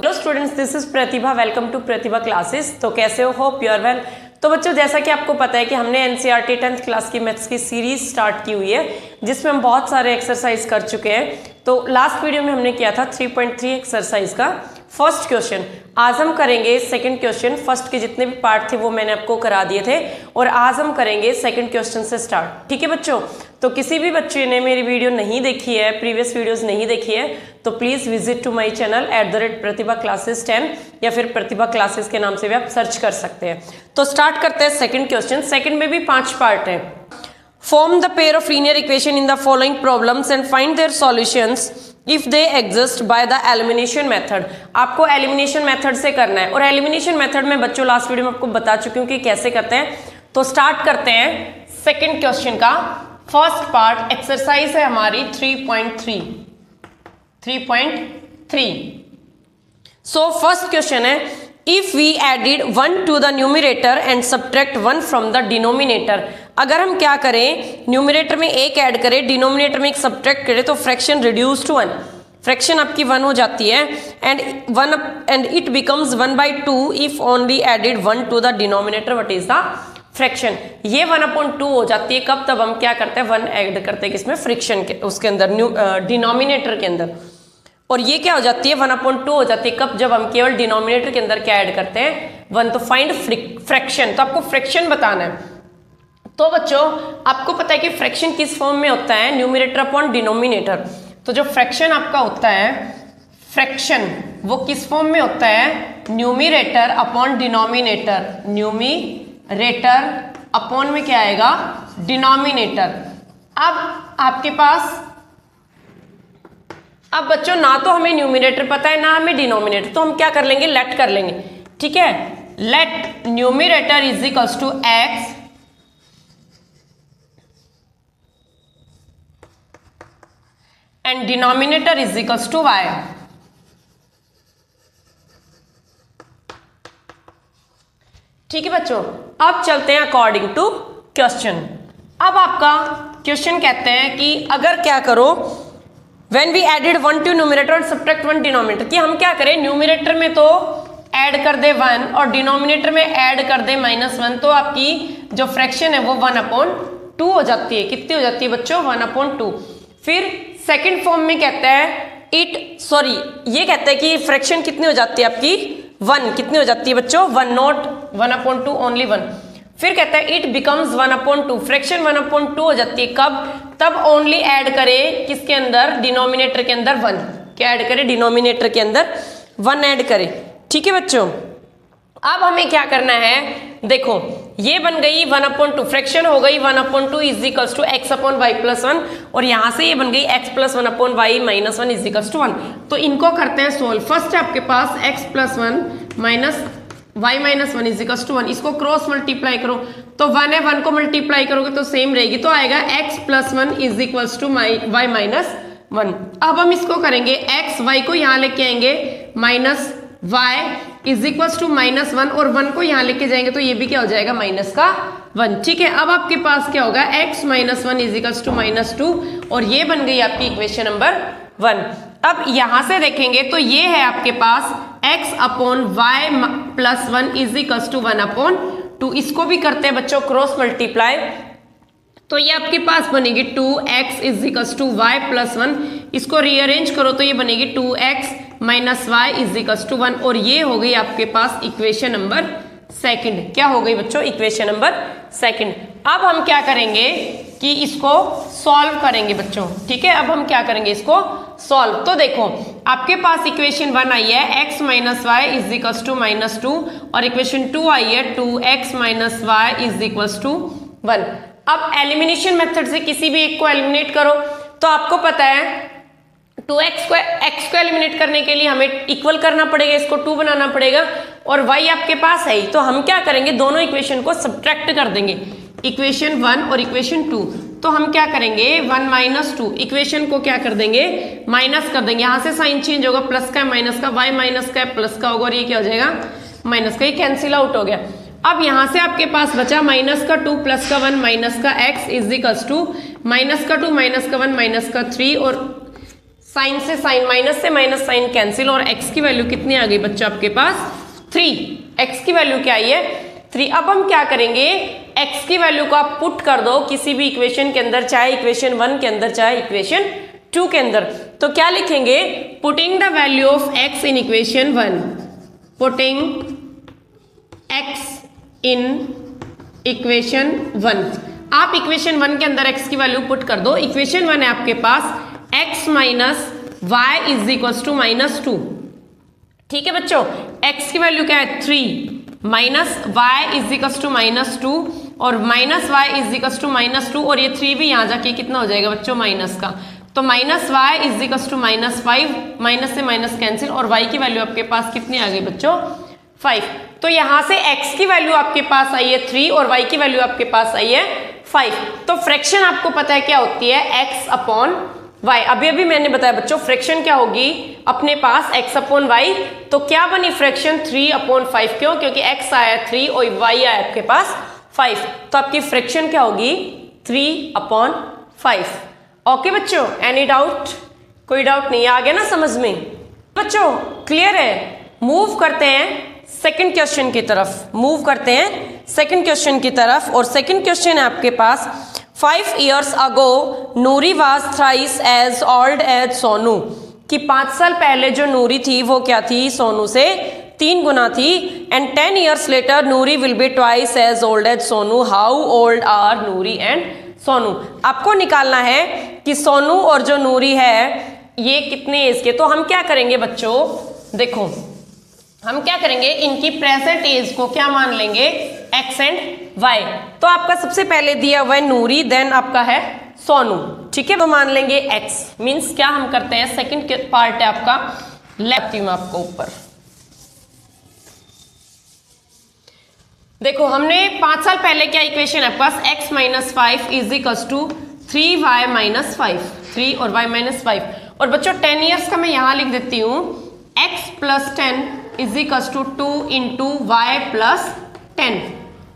Hello students, this is Pratibha. Welcome to Pratibha classes. तो कैसे हो? Hope you are well. तो बच्चों, जैसा कि आपको पता है कि हमने एनसीईआरटी 10th क्लास की मैथ्स की सीरीज स्टार्ट की हुई है, जिसमें हम बहुत सारे एक्सरसाइज कर चुके हैं। तो लास्ट वीडियो में हमने किया था 3.3 एक्सरसाइज का फर्स्ट क्वेश्चन। आज हम करेंगे सेकंड क्वेश्चन। फर्स्ट के जितने भी पार्ट थे वो मैंने आपको करा दिए थे, और आज हम करेंगे सेकंड क्वेश्चन से स्टार्ट। ठीक है बच्चों? तो किसी भी बच्चे ने मेरी वीडियो नहीं देखी है, प्रीवियस वीडियोस नहीं देखी है, तो please visit to my channel @Pratibha classes 10 या फिर प्रतिभा क्लासेस के नाम से भी आप सर्च कर सकते हैं। तो स्टार्ट करते हैं सेकंड क्वेश्चन। सेकंड में भी 5 पार्ट हैं। Form the pair of linear equation in the following problems and find their solutions if they exist by the elimination method. आपको एलिमिनेशन मेथड से करना है, और एलिमिनेशन मेथड में बच्चों लास्ट वीडियो में आपको बता चुकी हूँ कि कैसे करते हैं। तो स्टार्ट करते हैं सेकंड क्वेश्चन का फर्स्ट पार्ट। एक्सरसाइज है हमारी 3.3। सो फर्स्ट क्वेश्चन है, if we added 1 to the numerator and subtract 1 from the denominator. अगर हम क्या करें, न्यूमरेटर में 1 ऐड करें, डिनोमिनेटर में 1 सब्ट्रैक्ट करें, तो फ्रैक्शन रिड्यूस टू 1। फ्रैक्शन आपकी 1 हो जाती है, and it becomes 1/2 if only added 1 to the denominator. What is the fraction? ये 1/2 हो जाती है कब? तब हम क्या करते हैं, 1 ऐड करते हैं किसमें, फ्रिक्शन के उसके अंदर, डिनोमिनेटर के अंदर। और ये क्या हो जाती है, 1/2 हो जाती है कब? जब हम केवल डिनोमिनेटर के अंदर क्या ऐड करते हैं, 1। तो फाइंड फ्रैक्शन। तो आपको फ्रैक्शन बताना है। तो बच्चों, आपको पता है कि फ्रैक्शन किस फॉर्म में होता है, न्यूमरेटर अपॉन डिनोमिनेटर। तो जो फ्रैक्शन आपका होता है, फ्रैक्शन वो किस फॉर्म में होता है, numerator upon denominator. Numerator upon में क्या आएगा, डिनोमिनेटर। अब आपके पास, अब बच्चों ना तो हमें न्यूमरेटर पता है ना हमें डिनोमिनेटर, तो हम क्या कर लेंगे, लेट कर लेंगे। ठीक है, let numerator is equals to x and denominator is equals to y. ठीक है बच्चों, अब चलते हैं अकॉर्डिंग टू क्वेश्चन। अब आपका क्वेश्चन कहते हैं कि अगर क्या करो, When we added 1 to numerator and subtract 1 denominator, कि हम क्या करें, न्यूमरेटर में तो ऐड कर दे 1 और डिनोमिनेटर में ऐड कर दे -1, तो आपकी जो फ्रैक्शन है वो 1/2 हो जाती है। कितनी हो जाती है बच्चों, 1/2। फिर सेकंड फॉर्म में कहता है ये कहता है कि फ्रैक्शन कितनी हो जाती है आपकी, 1। कितनी हो जाती है बच्चों, 1, नॉट 1/2, ओनली 1। फिर कहता है इट बिकम्स 1/2। फ्रैक्शन 1/2 हो जाती है कब? तब ओनली ऐड करें किसके अंदर, डिनोमिनेटर के अंदर 1। क्या ऐड करें, डिनोमिनेटर के अंदर 1 ऐड करें। ठीक है बच्चों, अब हमें क्या करना है, देखो ये बन गई 1/2, फ्रैक्शन हो गई 1/2 is equals to x upon y plus 1, और यहां से ये बन गई x plus 1 upon y minus 1 is equals to 1। तो इनको करते हैं सोल्व। फर्स्ट है आपके पास x plus 1 minus y minus 1 is equals to 1। इसको क्रॉस मल्टीप्लाई करो, तो 1 है, 1 को मल्टीप्लाई करोगे तो सेम रहेगी, तो आएगा x plus 1 is equals to y minus 1। अब हम इसको करेंगे, x y को यहाँ लेके आएंगे, minus y is equals to -1, और 1 को यहाँ लेके जाएंगे तो ये भी क्या हो जाएगा, -1। ठीक है, अब आपके पास क्या होगा, x minus 1 is equals to -2, और ये बन गई आपकी इक्वेशन नंबर 1। अब यहां से देखेंगे तो ये है आपके पास x upon y plus 1 is equals to 1/2। इसको भी करते हैं बच्चों क्रॉस मल्टीप्लाई, तो ये आपके पास बनेगी 2x is equals to y plus 1। इसको रीअरेंज करो तो ये बनेगी 2x minus y is equals to 1, और ये हो गई आपके पास इक्वेशन नंबर सेकंड। क्या हो गई बच्चों, इक्वेशन नंबर सेकंड। अब हम क्या करेंगे कि इसको सॉल्व करेंगे बच्चों। ठीक है, अब हम क्या करेंगे, इसको सॉल्व। तो देखो आपके पास इक्वेशन 1 आई है, x minus y is equals to -2, और इक्वेशन 2 आई है 2x minus y is equals to 1। अब एलिमिनेशन मेथड से किसी भी एक को एलिमिनेट करो, तो आपको पता है 2x को एलिमिनेट करने के लिए हमें इक्वल करना पड़ेगा, इसको 2 बनाना पड़ेगा, और y आपके पास है ही, तो हम क्या करेंगे, दोनों इक्वेशन को सब्ट्रैक्ट कर देंगे, इक्वेशन 1 और इक्वेशन 2। तो हम क्या करेंगे, 1 माइनस 2, इक्वेशन को क्या कर देंगे, माइनस कर देंगे। यहाँ से साइन चेंज होगा, प्लस का माइनस का, y माइनस का प्लस का होगा, और ये क्या हो जाएगा, माइनस का, ये कैंसिल आउट हो गया। अब यहाँ से आपके पास बचा -2 प्लस का 1 माइनस का x is equals to -2 minus का 1 माइनस का 3, और साइन से साइन, माइनस से माइनस साइन कैंसिल, और x की वैल्यू कितनी आ गई बच्चों आपके पास 3। x की वैल्यू क्या आई है 3। अब हम क्या करेंगे, x की वैल्यू को आप पुट कर दो किसी भी इक्वेशन के अंदर, चाहे इक्वेशन 1 के अंदर चाहे इक्वेशन 2 के अंदर। तो क्या लिखेंगे, putting the value of x in equation 1, putting x in equation 1। आप इक्वेशन 1 के अंदर x की वैल्यू पुट कर दो। इक्वेशन 1 है आपके पास x minus y is equal to -2। ठीक है बच्चों, x की वैल्यू क्या है 3, minus y is equal to -2 और minus y is equal to -2, और ये 3 भी यहाँ जाके कितना हो जाएगा बच्चों माइनस का, तो minus y is equal to -5, minus से माइनस कैंसिल, और y की वैल्यू आपके पास कितनी आ गई बच्चों 5। तो यहाँ से x की वैल्यू आपके पास आई है 3 और y की वैल्यू आपके पास आई है 5। तो फ्रैक्शन आपको पता है क्या होती है, x अपॉन y। अभी अभी मैंने बताया बच्चों फ्रैक्शन क्या होगी अपने पास x अपॉन y। तो क्या बनी फ्रैक्शन 3/5, क्यों, क्योंकि x आया 3 और y आया आपके पास 5। तो आपकी फ्रैक्शन क्या होगी 3/5। ओके बच्चों, एनी डाउट, कोई डाउट नहीं, आ गया ना समझ में बच्चों, क्लियर है। मूव करते हैं सेकंड क्वेश्चन की तरफ, मूव करते हैं सेकंड क्वेश्चन की तरफ। और सेकंड क्वेश्चन है आपके पास 5 years ago Noori was thrice as old as Sonu, कि 5 साल पहले जो नूरी थी वो क्या थी, सोनू से 3 गुना थी। And 10 years later Noori will be twice as old as Sonu, how old are Noori and Sonu. आपको निकालना है कि सोनू और जो नूरी है ये कितने एज के। तो हम क्या करेंगे बच्चों, देखो हम क्या करेंगे, इनकी प्रेजेंट एज को क्या मान लेंगे x एंड y। तो आपका सबसे पहले दिया हुआ है नूरी, देन आपका है सोनू, ठीक है, तो मान लेंगे x। मींस क्या हम करते हैं, सेकंड पार्ट है आपका, लेफ्ट में आपको ऊपर देखो, हमने 5 साल पहले क्या इक्वेशन है आपके पास, x minus 5 is equal to 3y minus 5, 3 और y माइनस 5। और बच्चों 10 ईयर्स का मैं यहां लिख देती हूं, x plus 10 is equal to 2 into y plus 10।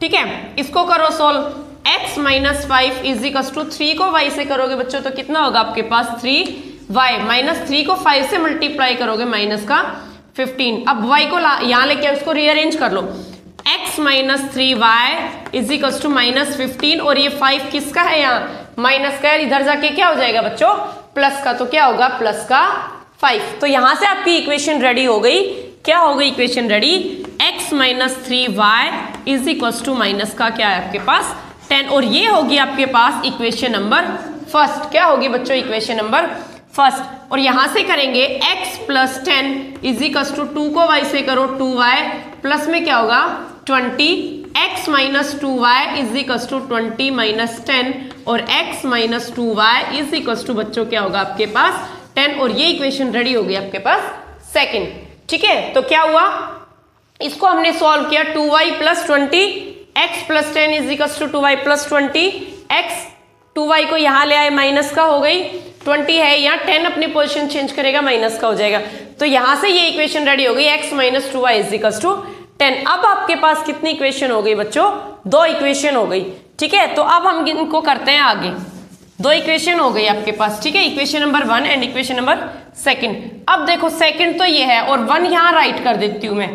ठीक है, इसको करो solve, x minus 5 is equal to 3 को y से करोगे बच्चों तो कितना होगा आपके पास 3y, माइनस 3 को 5 से मल्टीप्लाई करोगे माइनस का 15। अब y को यहाँ लेके उसको रीअरेंज कर लो, x minus 3y is equal to minus 15, और ये 5 किसका है यहाँ माइनस का है, इधर जाके क्या हो जाएगा बच्चों प्लस का, तो क्या होगा प्लस का 5। तो यहां से आपकी इक्वेशन रेडी हो गई, क्या हो गई equation ready, x minus 3y is equal to minus का क्या है आपके पास 10, और ये होगी आपके पास इक्वेशन नंबर फर्स्ट। क्या होगी बच्चों इक्वेशन नंबर फर्स्ट। और यहां से करेंगे x plus 10 is equal to 2 को y से करो 2y, प्लस में क्या होगा 20, x minus 2y is equal to 20 minus 10, और x minus 2y is equal to बच्चों क्या होगा आपके पास 10, और ये इक्वेशन रेडी हो गई आपके पास सेकंड। ठीक है, तो क्या हुआ, इसको हमने सॉल्व किया, 2y plus 20, x plus 10 is equal to 2y plus 20, x 2y को यहाँ ले आए माइनस का हो गई 20 है, यहाँ 10 अपनी पोजीशन चेंज करेगा माइनस का हो जाएगा। तो यहाँ से ये इक्वेशन रेडी हो गई, x minus 2y is equal to 10। अब आपके पास कितनी इक्वेशन हो गई बच्चों, 2 इक्वेशन हो गई। ठीक है, तो अब हम इनको करते हैं आगे, 2 इक्वेशन हो गई आपके पास। ठीक है, equation number 1 and equation number second. अब देखो सेकंड तो ये है और 1 यहाँ राइट कर देती हूँ मैं,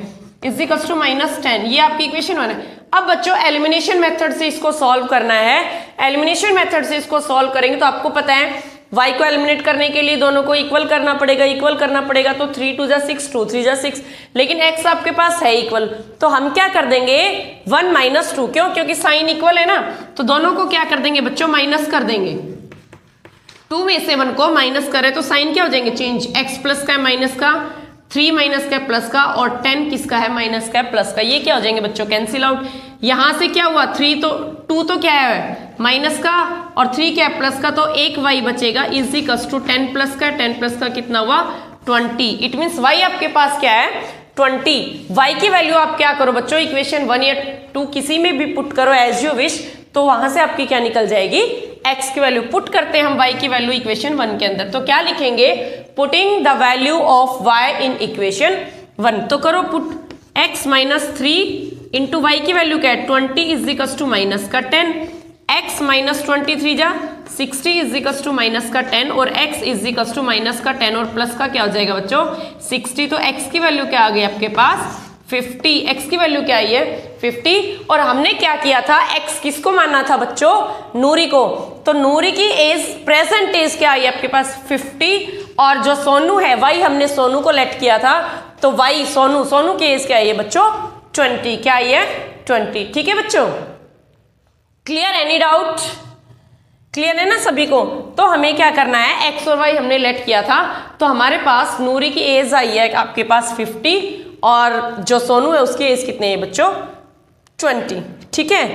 इज इक्वल टू माइनस 10, ये आपकी इक्वेशन 1 है। अब बच्चों एलिमिनेशन मेथड से इसको सॉल्व करना है, एलिमिनेशन मेथड से इसको सॉल्व करेंगे तो आपको पता है y को एलिमिनेट करने के लिए दोनों को इक्वल करना पड़ेगा, इक्वल करना पड़ेगा, तो 3 2 जा 6, 2 3 जा 6, लेकिन x आपके पास है इक्वल, तो हम क्या कर देंगे 1 माइनस 2, क्यों, क्योंकि साइन इक्वल है ना, तो दोनों को क्या कर देंगे बच्चों माइनस कर देंगे। 2 में से 1 को माइनस करे तो साइन क्या हो जाएंगे चेंज, x प्लस का है माइनस का, 3 माइनस का प्लस का, और 10 किसका है माइनस का प्लस का, ये क्या हो जाएंगे बच्चों कैंसिल आउट। यहां से क्या हुआ 2 तो क्या है माइनस का, और 3 क्या है प्लस का, तो एक y बचेगा इज इक्वल टू 10 प्लस का, 10 प्लस का कितना हुआ 20। इट मीन्स y आपके पास क्या है 20। y की वैल्यू आप क्या करो बच्चों, इक्वेशन 1 या 2 किसी में भी पुट करो एज यू विश, तो वहां से आपकी क्या निकल जाएगी x की वैल्यू। पुट करते हैं हम y की वैल्यू इक्वेशन 1 के अंदर, तो क्या लिखेंगे, putting the value of y in equation 1। तो करो put, x minus 3 into y की वैल्यू क्या है 20 इज इक्वल टू माइनस का 10, x माइनस 23 जा 60 इज इक्वल टू माइनस का 10 और x is equal to minus का 10 और प्लस का क्या हो जाएगा बच्चों 60। तो x की वैल्यू क्या आ गई आपके पास 50। x की वैल्यू क्या आई है 50। और हमने क्या किया था x किसको मानना था बच्चों नूरी को। तो नूरी की एज प्रेजेंट एज क्या आई आपके पास 50 और जो सोनू है y हमने सोनू को लेट किया था तो y सोनू की एज क्या आई है बच्चों 20। क्या आई है 20। ठीक है बच्चों क्लियर एनी डाउट क्लियर है ना सभी को। तो हमें क्या करना है x और y हमने लेट किया था तो हमारे पास नूरी की एज आई है आपके पास 50 और जो सोनू है उसकी एज कितनी है बच्चों 20। ठीक है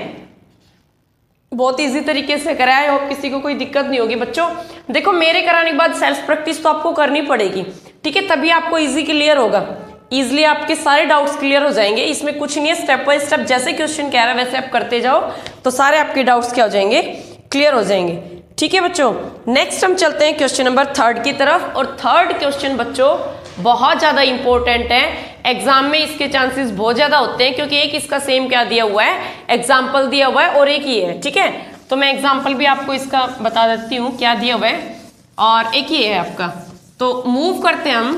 बहुत इजी तरीके से कराया है और किसी को कोई दिक्कत नहीं होगी बच्चों। देखो मेरे कराने के बाद सेल्फ प्रैक्टिस तो आपको करनी पड़ेगी ठीक है तभी आपको इजी क्लियर होगा। इजीली आपके सारे डाउट्स क्लियर हो जाएंगे। इसमें कुछ नहीं है स्टेप बाय स्टेप जैसे क्वेश्चन कह रहा है वैसे आप करते जाओ तो सारे आपके डाउट्स क्या हो जाएंगे क्लियर हो जाएंगे। ठीक है बच्चों नेक्स्ट हम चलते हैं क्वेश्चन नंबर 3 की तरफ। और 3rd क्वेश्चन बच्चों बहुत ज़्यादा इंपॉर्टेंट है एग्जाम में इसके चांसेस बहुत ज़्यादा होते हैं क्योंकि एक इसका सेम क्या दिया हुआ है एग्जाम्पल दिया हुआ है और एक ही है। ठीक है तो मैं एग्जाम्पल भी आपको इसका बता देती हूँ क्या दिया हुआ है और एक ही है आपका। तो मूव करते हैं हम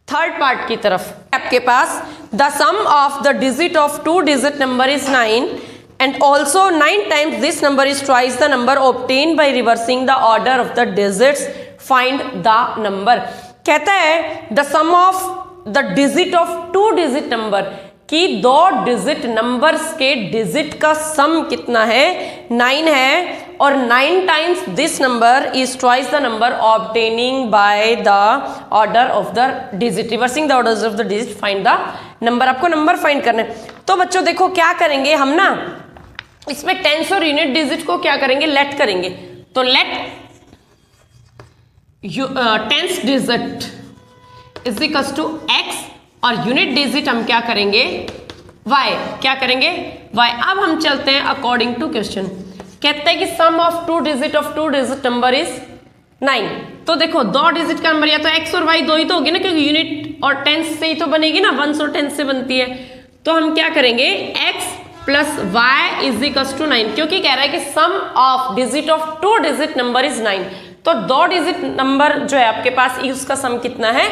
3rd पार्ट की तरफ। आपके पास the sum of the digit of 2 digit number is 9 and also 9 times this number is twice the number obtained by reversing the order of the digits find the number। कहता है the sum of the digit of 2 digit number कि 2 digit numbers के digit का सम कितना है 9 है और 9 times this number is twice the number obtaining by the order of the digit reversing the orders of the digit find the number. आपको number find करना है। तो बच्चों देखो क्या करेंगे हम ना इसमें टेंस और यूनिट डिजिट को क्या करेंगे लेट करेंगे। तो let tens digit is equal to x और यूनिट डिजिट हम क्या करेंगे y। क्या करेंगे y। अब हम चलते हैं अकॉर्डिंग टू क्वेश्चन। कहते हैं कि sum of 2 digit of 2 digit number is 9। तो देखो 2 डिजिट का नंबर या तो x और y दो ही तो होगी ना क्योंकि यूनिट और टेंस से ही तो बनेगी ना 1 और 10 से बनती है। तो हम क्या करेंगे x plus y is equal to 9 क्योंकि कह रहा है कि sum of digit of 2 digit number is 9। तो 2 डिजिट नंबर जो है आपके पास उसका सम कितना है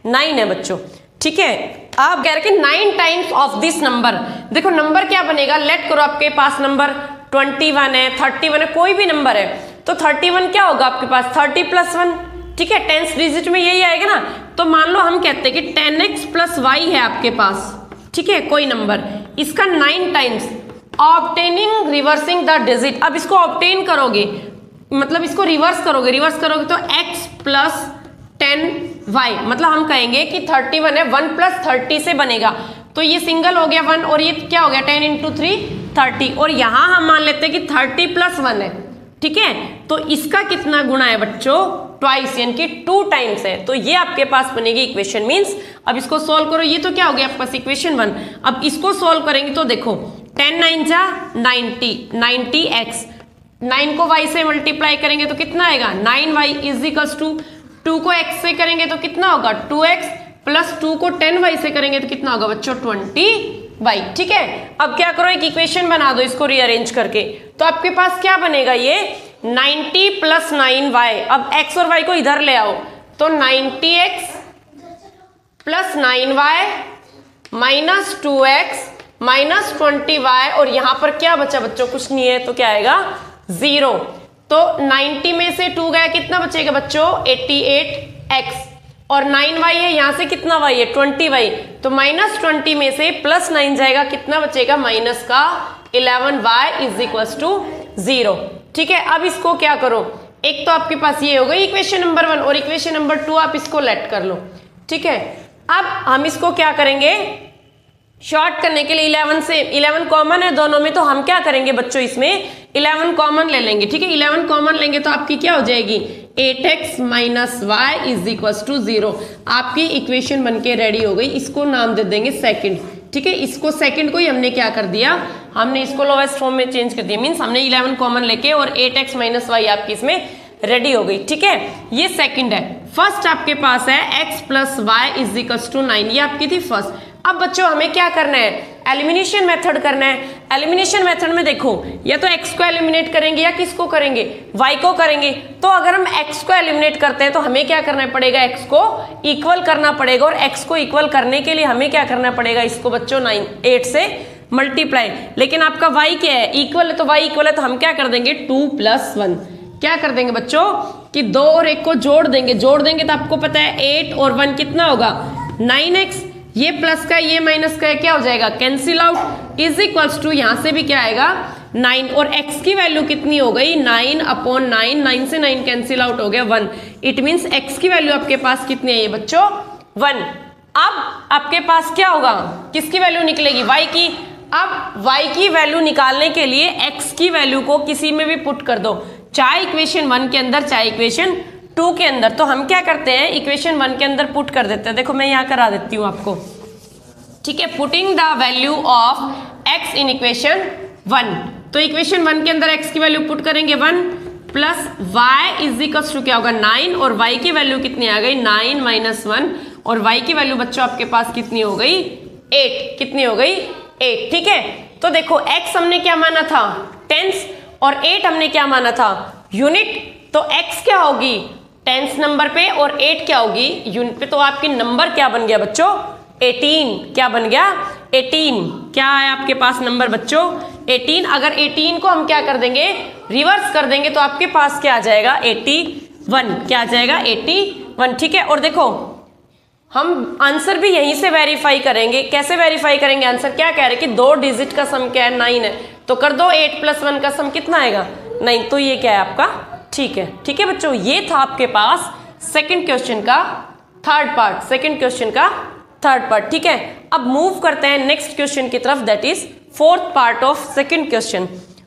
9 है बच्चों। ठीक है आप कह रहे हैं कि 9 टाइम्स ऑफ दिस नंबर। देखो नंबर क्या बनेगा लेट करो आपके पास नंबर 21 है 31 है कोई भी नंबर है तो 31 क्या होगा आपके पास 30 प्लस 1। ठीक है टेंस डिजिट में यही आएगा ना। तो मान लो हम कहते हैं कि 10x प्लस y है आपके पास ठीक है कोई नंबर इसका 9 times obtaining reversing the digit. अब इसको ऑब्टेन करोगे मतलब इसको रिवर्स करोगे तो x प्लस 10y मतलब हम कहेंगे कि 31 है 1 प्लस 30 से बनेगा। तो ये सिंगल हो गया 1 और ये क्या हो गया 10 इंटू 3 30 और यहाँ हम मान लेते हैं कि 30 प्लस 1 है। ठीक है तो इसका कितना गुना है बच्चों ट्वाइस यानी कि 2 टाइम्स है। तो ये आपके पास बनेगी इक्वेशन मीन्स। अब इसको सोल्व करो ये तो क्या हो गया आपके पास इक्वेशन 1। अब इसको सोल्व करेंगे तो देखो 10 9 जा 90x 9 को y से मल्टीप्लाई करेंगे तो कितना आएगा 9y इज इक्वल्स टू 2 को x से करेंगे तो कितना होगा 2x प्लस 2 को 10y से करेंगे तो कितना होगा बच्चों 20y। ठीक है अब क्या करो एक इक्वेशन बना दो इसको रीअरेंज करके। तो आपके पास क्या बनेगा ये 90 प्लस 9y। अब x और y को इधर ले आओ तो 90x plus 9y minus 2x minus 20y और यहाँ पर क्या बचा बच्चों कुछ नहीं है तो क्या आएगा 0। तो 90 में से 2 गया कितना बचेगा बच्चों 88x और 9y है यहाँ से कितना y है 20y तो माइनस 20 में से प्लस 9 जाएगा कितना बचेगा माइनस का 11y इज इक्वल टू 0। ठीक है अब इसको क्या करो एक तो आपके पास ये हो गई इक्वेशन नंबर 1 और इक्वेशन नंबर 2 आप इसको लेट कर लो। ठीक है अब हम इसको क्या करेंगे शॉर्ट करने के लिए 11 से 11 कॉमन है दोनों में तो हम क्या करेंगे बच्चों इसमें 11 कॉमन ले लेंगे। ठीक है 11 कॉमन लेंगे तो आपकी क्या हो जाएगी 8x minus y is equal to 0। आपकी इक्वेशन बनके रेडी हो गई। इसको नाम दे देंगे सेकंड। ठीक है इसको सेकंड को ही हमने क्या कर दिया हमने इसको लोवेस्ट फॉर्म में चेंज कर दिया मीन्स हमने 11 कॉमन लेके और 8x माइनस वाई आपकी इसमें रेडी हो गई। ठीक है ये सेकंड है। फर्स्ट आपके पास है x plus y is equal to 9 ये आपकी थी फर्स्ट। अब बच्चों हमें क्या करना है एलिमिनेशन मेथड करना है। एलिमिनेशन मेथड में देखो या तो x को एलिमिनेट करेंगे या किसको करेंगे, y को करेंगे। तो अगर हम x को एलिमिनेट करते हैं तो हमें क्या करना पड़ेगा, x को इक्वल करना पड़ेगा, और x को इक्वल करने के लिए हमें क्या करना पड़ेगा, इसको बच्चों 8 से मल्टीप्लाई। लेकिन आपका y क्या है, इक्वल है, तो y इक्वल है तो हम क्या कर देंगे 2 + 1। क्या कर देंगे बच्चों कि 2 और 1 को जोड़ देंगे तो आपको पता है 8 और 1 कितना होगा 9x, ये प्लस का ये माइनस का है, क्या हो जाएगा cancel out, is equals to यहाँ से भी क्या आएगा 9, और x की वैल्यू कितनी हो गई 9/9, 9 से 9 कैंसिल आउट हो गया 1। इट मीन्स x की वैल्यू आपके पास कितनी है ये बच्चों 1। अब आपके पास क्या होगा, किसकी वैल्यू निकलेगी, y की। अब y की वैल्यू निकालने के लिए x की वैल्यू को किसी में भी पुट कर दो, चाहे इक्वेशन 1 के अंदर चाहे इक्वेशन 2 के अंदर। तो हम क्या करते हैं, इक्वेशन 1 के अंदर पुट कर देते हैं। देखो मैं यहाँ करा देती हूँ आपको, ठीक है। Putting the value of x in equation 1, तो इक्वेशन 1 के अंदर x की वैल्यू पुट करेंगे 1 plus y is equals to क्या होगा 9, और y की वैल्यू कितनी आ गई 9 - 1, और y की वैल्यू बच्चों आपके पास कितनी हो गई 8, कितनी हो गई 8, ठीक है। तो देखो x हमने क्या माना था टेंस, और 8 हमने क्या माना था यूनिट। तो x क्या होगी टेंस नंबर पे और 8 क्या होगी यूनिट पे। तो आपकी नंबर क्या बन गया बच्चों 18, क्या बन गया 18, क्या है आपके पास नंबर बच्चों 18। अगर 18 को हम क्या कर देंगे रिवर्स कर देंगे तो आपके पास क्या आ जाएगा 81, क्या आ जाएगा 81, ठीक है। और देखो हम आंसर भी यहीं से वेरीफाई करेंगे। कैसे वेरीफाई करेंगे आंसर, क्या कह रहे हैं कि 2 डिजिट का सम क्या है 9 है, तो कर दो 8 + 1 का सम कितना आएगा 9, तो ये क्या है आपका ठीक है, ठीक है बच्चों। ये था आपके पास सेकंड क्वेश्चन का थर्ड पार्ट, सेकंड क्वेश्चन का थर्ड पार्ट, ठीक है। अब मूव करते हैं नेक्स्ट क्वेश्चन की तरफ, that is fourth part of second question,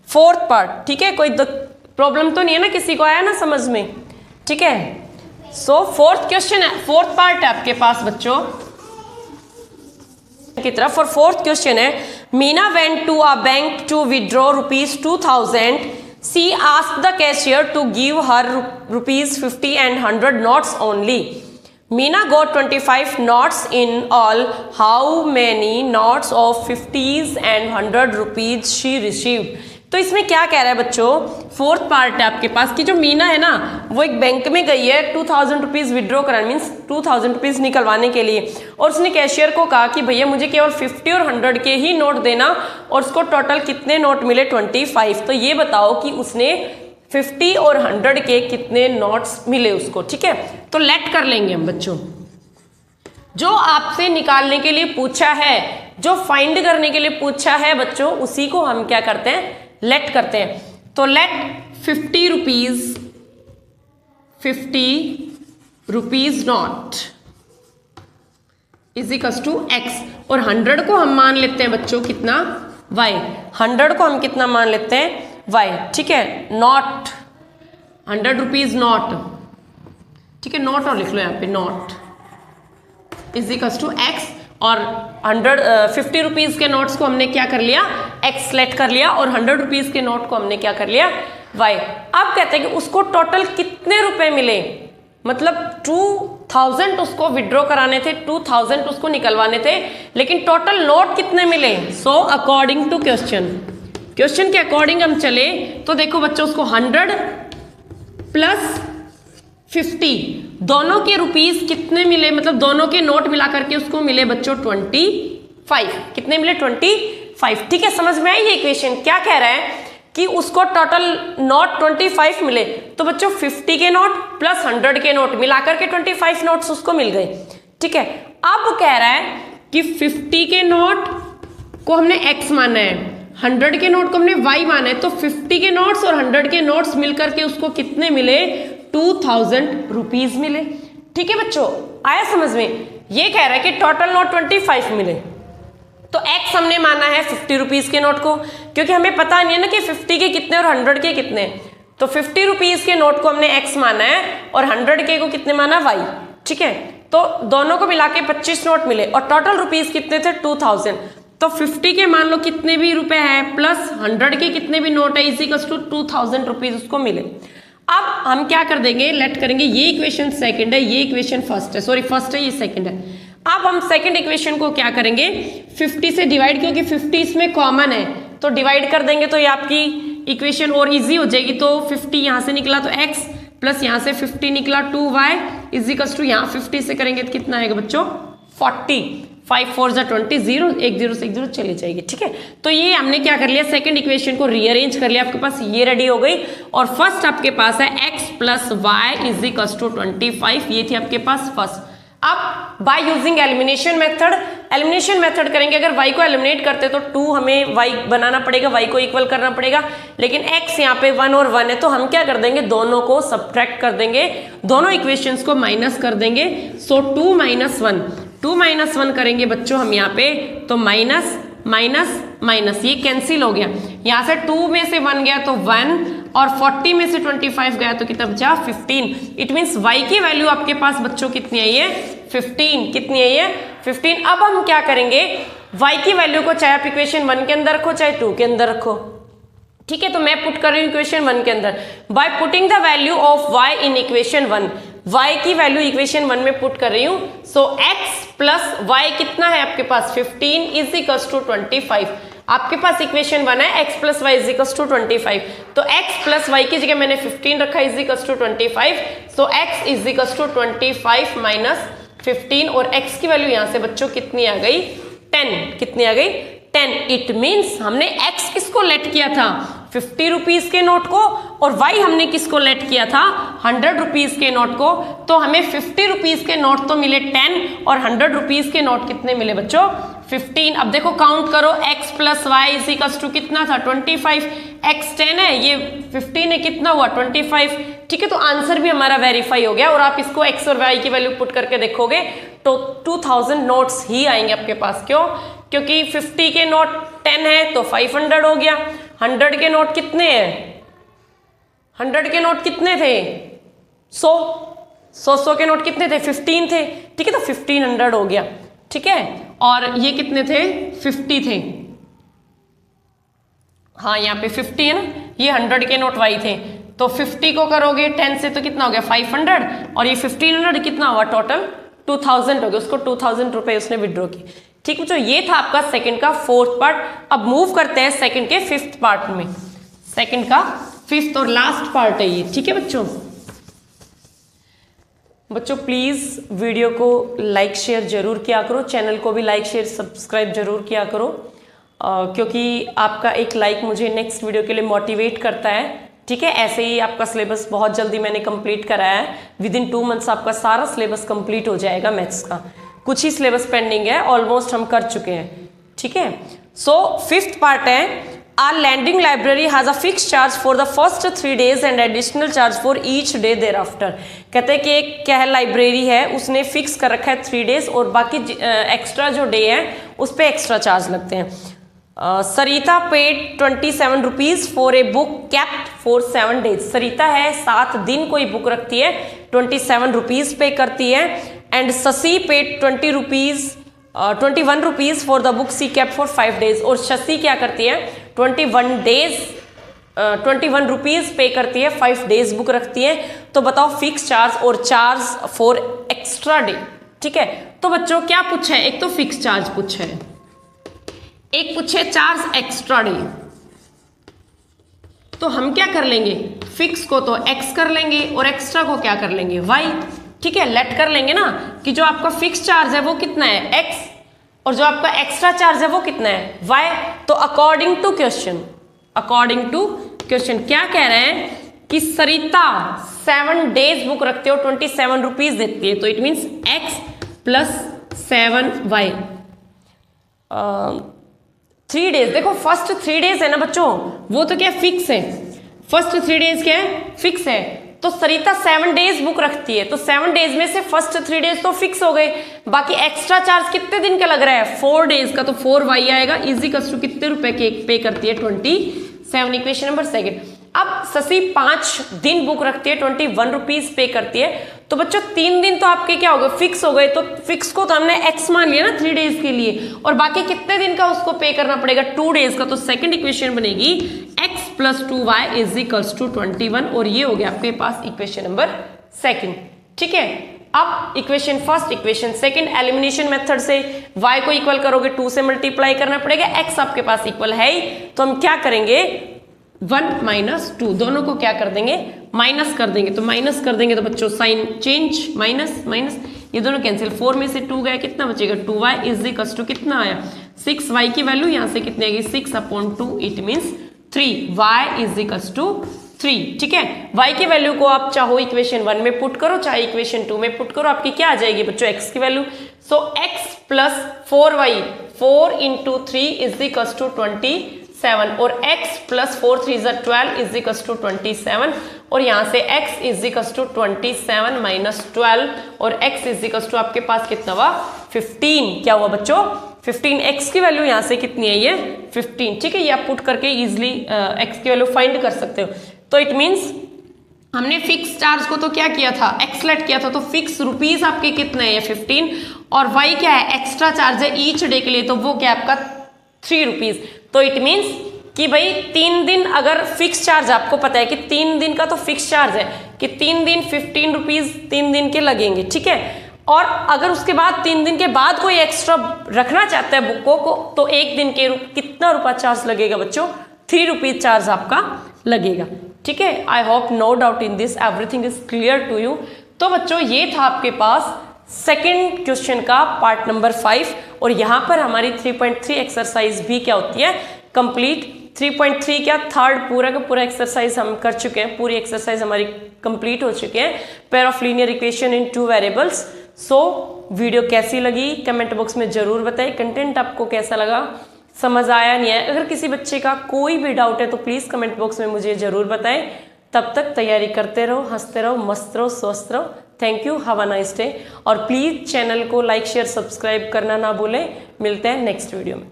fourth part, ठीक है। कोई प्रॉब्लम तो नहीं है ना, किसी को आया ना समझ में, ठीक है। सो फोर्थ क्वेश्चन है, फोर्थ पार्ट है आपके पास बच्चों की तरफ, और फोर्थ क्वेश्चन है Meena went to a bank to withdraw ₹2000. She asked the cashier to give her ₹50 and 100 notes only. Meena got 25 notes in all. How many notes of 50s and 100 rupees she received? तो इसमें क्या कह रहा है बच्चों, fourth part है आपके पास कि जो मीना है ना वो एक बैंक में गई है 2000 रुपीज़ विड्रॉ कराने, मीन्स 2000 रुपीज़ निकलवाने के लिए, और उसने कैशियर को कहा कि भैया मुझे केवल 50 और 100 के ही नोट देना, और उसको टोटल कितने नोट मिले 25। तो ये बताओ कि उसने 50 और 100 के कितने नोट्स मिले उसको, ठीक है। तो लेट कर लेंगे हम बच्चों, जो आपसे निकालने के लिए पूछा है, जो फाइंड करने के लिए पूछा है बच्चों, उसी को हम क्या करते हैं लेट करते हैं। तो let 50 rupees note is equals to x, और 100 को हम मान लेते हैं बच्चों कितना y, 100 को हम कितना मान लेते हैं y, ठीक है। नॉट 100 रुपीज नॉट, ठीक है, नॉट और लिख लो यहाँ पे, note is equals to x, और 50 रुपीज़ के नोट्स को हमने क्या कर लिया एक्स सेलेक्ट कर लिया, और 100 रुपीज़ के नोट को हमने क्या कर लिया वाई। अब कहते हैं कि उसको टोटल कितने रुपए मिले, मतलब 2000 उसको विड्रॉ कराने थे, 2000 उसको निकलवाने थे, लेकिन टोटल नोट कितने मिले। सो अकॉर्डिंग टू क्वेश्चन के अकॉर्डिंग हम चले तो देखो बच्चों उसको 100 + 50 दोनों के रुपीस कितने मिले, मतलब दोनों के नोट मिला करके उसको मिले बच्चों 25, कितने मिले 25, ठीक है। समझ में आई ये इक्वेशन, क्या कह रहा है कि उसको टोटल नोट 25 मिले, तो बच्चों 50 के नोट प्लस 100 के नोट मिलाकर के 25 नोट्स उसको मिल गए, ठीक है। अब कह रहा है कि 50 के नोट को हमने x माना है, 100 के नोट को हमने y माना है, तो 50 के नोट्स और 100 के नोट्स मिलकर के उसको कितने मिले 2000 रुपीज मिले, ठीक है बच्चों, आया समझ में। ये कह रहा है कि टोटल नोट 25 मिले, तो x हमने माना है 50 रुपीज के नोट को, क्योंकि हमें पता नहीं है ना कि 50 के कितने और 100 के कितने, तो 50 रुपीज के नोट को हमने x माना है और 100 के को कितने माना y, ठीक है। तो दोनों को मिला के 25 नोट मिले, और टोटल रुपीज कितने थे 2000, तो 50 के मान लो कितने भी रुपए हैं प्लस 100 के कितने भी नोट है इक्वल्स टू 2000 रुपीज उसको मिले। अब हम क्या कर देंगे लेट करेंगे, ये इक्वेशन सेकंड है, ये इक्वेशन फर्स्ट है, सॉरी फर्स्ट है ये सेकंड है। अब हम सेकंड इक्वेशन को क्या करेंगे, 50 से डिवाइड, क्योंकि 50 इसमें कॉमन है तो डिवाइड कर देंगे तो ये आपकी इक्वेशन और इजी हो जाएगी। तो 50 यहाँ से निकला तो x प्लस यहाँ से 50 निकला 2y इजिकल्स टू यहाँ 50 से करेंगे तो कितना आएगा बच्चों 40, 5 4 जा 20, 0 1 0 से 1 0 चली जाएगी। ठीक है, तो ये हमने क्या कर लिया, सेकंड इक्वेशन को रीअरेंज कर लिया, आपके पास ये रेडी हो गई। और फर्स्ट आपके पास है x plus y is equals to 25, ये थी आपके पास फर्स्ट। अब by using elimination method, elimination method करेंगे, अगर y को एलिमिनेट करते तो 2 हमें y बनाना पड़ेगा, y को इक्वल करना पड़ेगा, लेकिन x यहाँ पे 1 और 1 है तो हम क्या कर देंगे, दोनों को सब्ट्रैक्ट कर देंगे, दोनों इक्वेशंस को माइनस कर देंगे। सो 2 माइनस 1 करेंगे बच्चों हम यहाँ पे, तो माइनस माइनस माइनस ये कैंसिल हो गया, यहाँ से 2 में से 1 गया तो 1 और 40 में से 25 गया तो कितना बचा 15। इट मीन्स y की वैल्यू आपके पास बच्चों कितनी आई है 15, कितनी आई है 15। अब हम क्या करेंगे, y की वैल्यू को चाहे आप इक्वेशन 1 के अंदर रखो चाहे 2 के अंदर रखो। ठीक है, तो मैं पुट कर रही हूँ इक्वेशन 1 के अंदर, by putting the value of y in equation 1, y की वैल्यू इक्वेशन 1 में पुट कर रही हूँ। सो x प्लस y कितना है आपके पास 15 इज इक्वल्स टू 25। आपके पास इक्वेशन 1 है x plus y is equals to 25, तो x प्लस वाई की जगह मैंने 15 रखा is equals to 25। So x is equals to 25 minus 15 और x की वैल्यू यहाँ से बच्चों कितनी आ गई 10, कितनी आ गई 10। इट मीन्स हमने x किसको लेट किया था 50 रुपीज के नोट को और y हमने किसको लेट किया था 100 रुपीज के नोट को। तो हमें 50 रुपीज के नोट तो मिले 10 और 100 रुपीज के नोट कितने मिले बच्चों 15। अब देखो काउंट करो, x plus y is equals to कितना था 25, x 10 है ये 15 है, कितना हुआ 25। ठीक है, तो आंसर भी हमारा वेरीफाई हो गया और आप इसको x और y की वैल्यू पुट करके देखोगे तो 2000 नोट्स ही आएंगे आपके पास। क्यों, क्योंकि 50 के नोट 10 है तो 500 हो गया, 100 के नोट कितने हैं 100 के नोट कितने थे 100 के नोट कितने थे 15 थे। ठीक है, तो 1500 हो गया। ठीक है, और ये कितने थे 50 थे, हाँ यहाँ पे 50 है ना, ये 100 के नोट y थे, तो 50 को करोगे 10 से तो कितना हो गया 500 और ये 1500 कितना हुआ टोटल 2000 हो गया, उसको 2000 रुपए उसने विड्रॉ की। ठीक है बच्चों, ये था आपका सेकंड का फोर्थ पार्ट। अब मूव करते हैं सेकंड के फिफ्थ पार्ट में, सेकंड का फिफ्थ और लास्ट पार्ट है ये। ठीक है बच्चों प्लीज वीडियो को लाइक शेयर जरूर किया करो, चैनल को भी लाइक शेयर सब्सक्राइब जरूर किया करो, क्योंकि आपका एक लाइक मुझे नेक्स्ट वीडियो के लिए मोटिवेट करता है। ठीक है, ऐसे ही आपका सिलेबस बहुत जल्दी मैंने कंप्लीट कराया है, विद इन 2 मंथ्स आपका सारा सिलेबस कंप्लीट हो जाएगा मैथ्स का, कुछ ही सिलेबस पेंडिंग है, ऑलमोस्ट हम कर चुके हैं। ठीक है, सो फिफ्थ पार्ट है, are lending library has a fix charge for the first 3 days and additional charge for each day देयर आफ्टर। कहते हैं कि एक क्या है लाइब्रेरी है, उसने फिक्स कर रखा है 3 days और बाकी एक्स्ट्रा जो डे है उस पर एक्स्ट्रा चार्ज लगते हैं। Sarita paid 27 rupees for a book kept for 7 days। Sarita है 7 दिन कोई बुक रखती है, 27 रुपीज पे करती है। And Shashi paid 21 rupees for the book she kept for 5 days। और शशि क्या करती है 21 रुपीज पे करती है, 5 days बुक रखती है। तो बताओ फिक्स चार्ज और चार्ज फॉर एक्स्ट्रा डे। ठीक है, तो बच्चों क्या पूछा है, एक तो फिक्स चार्ज पूछा है, एक पूछे चार्ज एक्स्ट्रा डे। तो हम क्या कर लेंगे, फिक्स को तो x कर लेंगे और एक्स्ट्रा को क्या कर लेंगे y। ठीक है, लेट कर लेंगे ना कि जो आपका फिक्स चार्ज है वो कितना है x और जो आपका एक्स्ट्रा चार्ज है वो कितना है y। तो अकॉर्डिंग टू क्वेश्चन क्या कह रहे हैं कि सरिता 7 days बुक रखते हो 27 रुपीज देती है, तो it means x plus 7y 3 days। देखो फर्स्ट 3 days है ना बच्चों, वो तो क्या फिक्स है, फर्स्ट 3 days क्या है फिक्स है। तो सरिता 7 days बुक रखती है, तो 7 days में से फर्स्ट 3 days तो फिक्स हो गए, बाकी एक्स्ट्रा चार्ज कितने दिन का लग रहा है 4 days का, तो 4y आएगा इजी कस्टू कितने रुपए के पे करती है 27। Equation number second. अब शशि 5 दिन बुक रखती है 21 रुपीज पे करती है, तो बच्चों 3 दिन तो आपके क्या हो गए फिक्स हो गए, तो फिक्स को तो हमने x मान लिया ना 3 days के लिए, और बाकी कितने दिन का उसको पे करना पड़ेगा 2 days का। तो सेकंड इक्वेशन बनेगी x plus 2y is equals to 21 और ये हो गया आपके पास इक्वेशन नंबर सेकंड। ठीक है, अब equation first equation second, elimination method से y को इक्वल करोगे 2 से मल्टीप्लाई करना पड़ेगा, x आपके पास इक्वल है ही, तो हम क्या करेंगे 1 माइनस 2 दोनों को क्या कर देंगे माइनस कर देंगे। तो माइनस कर देंगे तो बच्चों साइन चेंज, माइनस माइनस ये दोनों कैंसिल, 4 में से 2 गया कितना बचेगा 2y इज इक्वल टू कितना आया 6y की वैल्यू यहाँ से कितनी आएगी 6/2 it means 3y is equal to 3। ठीक है, y की वैल्यू को आप चाहो इक्वेशन 1 में पुट करो चाहे इक्वेशन 2 में पुट करो, आपकी क्या आ जाएगी बच्चों x की value. So x plus 4y 4 into 3 is equal to 27 और x plus 4 3 is 12 is equal to 27 और यहाँ से x is equal to 27 minus 12 और x इज इक्वल टू आपके पास कितना हुआ 15। क्या हुआ बच्चों 15, x की वैल्यू यहाँ से कितनी है ये 15। ठीक है, ये आप पुट करके इजिली x की वैल्यू फाइंड कर सकते हो। तो इट मीन्स हमने फिक्स चार्ज को तो क्या किया था एक्सलेट किया था, तो फिक्स रुपीज आपके कितने हैं 15 और y क्या है एक्स्ट्रा चार्ज है ईच डे के लिए, तो वो क्या आपका 3 रुपीज। तो इट मीन्स कि भाई 3 दिन अगर फिक्स चार्ज आपको पता है कि 3 दिन का तो फिक्स चार्ज है कि 3 दिन 15 रुपीज 3 दिन के लगेंगे। ठीक है, और अगर उसके बाद 3 दिन के बाद कोई एक्स्ट्रा रखना चाहता है बुकों को तो 1 दिन के कितना रुपया चार्ज लगेगा बच्चों 3 रुपीज चार्ज आपका लगेगा। ठीक है, I hope no doubt in this everything is clear to you. तो बच्चों ये था आपके पास सेकंड क्वेश्चन का पार्ट नंबर 5 और यहाँ पर हमारी 3.3 एक्सरसाइज भी क्या होती है कंप्लीट। 3.3 क्या थर्ड पूरा का पूरा एक्सरसाइज हम कर चुके हैं, पूरी एक्सरसाइज हमारी कंप्लीट हो चुके हैं, pair of linear equation in 2 variables. So video कैसी लगी कमेंट बॉक्स में जरूर बताएं, कंटेंट आपको कैसा लगा, समझ आया नहीं है। अगर किसी बच्चे का कोई भी डाउट है तो प्लीज़ कमेंट बॉक्स में मुझे ज़रूर बताएं। तब तक तैयारी करते रहो, हंसते रहो, मस्त रहो, स्वस्थ रहो। Thank you, have a nice day. और प्लीज़ चैनल को लाइक शेयर सब्सक्राइब करना ना भूलें। मिलते हैं नेक्स्ट वीडियो में।